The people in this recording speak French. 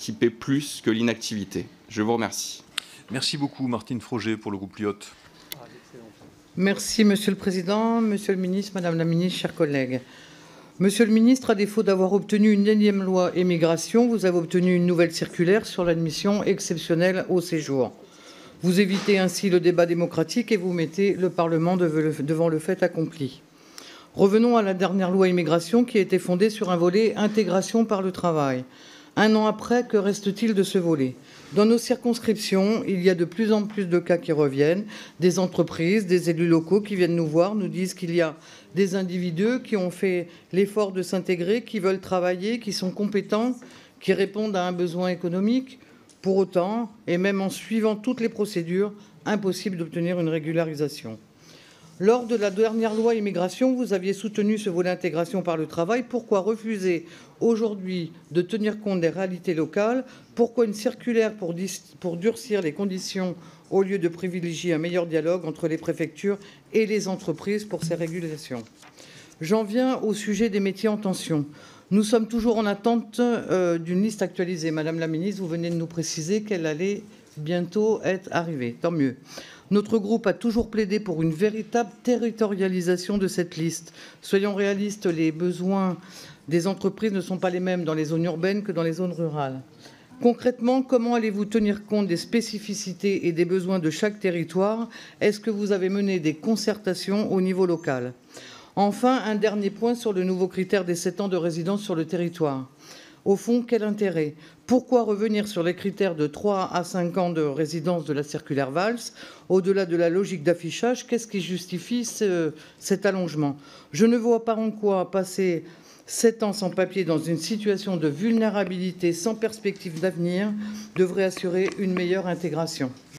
qui paie plus que l'inactivité. Je vous remercie. Merci beaucoup, Martine Froger, pour le groupe Lyot. Merci, Monsieur le Président, Monsieur le Ministre, Madame la Ministre, chers collègues. Monsieur le Ministre, à défaut d'avoir obtenu une énième loi immigration, vous avez obtenu une nouvelle circulaire sur l'admission exceptionnelle au séjour. Vous évitez ainsi le débat démocratique et vous mettez le Parlement devant le fait accompli. Revenons à la dernière loi immigration qui a été fondée sur un volet intégration par le travail. Un an après, que reste-t-il de ce volet? Dans nos circonscriptions, il y a de plus en plus de cas qui reviennent, des entreprises, des élus locaux qui viennent nous voir, nous disent qu'il y a des individus qui ont fait l'effort de s'intégrer, qui veulent travailler, qui sont compétents, qui répondent à un besoin économique. Pour autant, et même en suivant toutes les procédures, impossible d'obtenir une régularisation. Lors de la dernière loi immigration, vous aviez soutenu ce volet intégration par le travail. Pourquoi refuser aujourd'hui de tenir compte des réalités locales? Pourquoi une circulaire pour durcir les conditions au lieu de privilégier un meilleur dialogue entre les préfectures et les entreprises pour ces régulations? J'en viens au sujet des métiers en tension. Nous sommes toujours en attente d'une liste actualisée. Madame la Ministre, vous venez de nous préciser qu'elle allait bientôt être arrivée. Tant mieux. Notre groupe a toujours plaidé pour une véritable territorialisation de cette liste. Soyons réalistes, les besoins des entreprises ne sont pas les mêmes dans les zones urbaines que dans les zones rurales. Concrètement, comment allez-vous tenir compte des spécificités et des besoins de chaque territoire? Est-ce que vous avez mené des concertations au niveau local? Enfin, un dernier point sur le nouveau critère des 7 ans de résidence sur le territoire. Au fond, quel intérêt? Pourquoi revenir sur les critères de 3 à 5 ans de résidence de la circulaire Valls? Au-delà de la logique d'affichage, qu'est-ce qui justifie cet allongement? Je ne vois pas en quoi passer 7 ans sans papier dans une situation de vulnérabilité sans perspective d'avenir devrait assurer une meilleure intégration.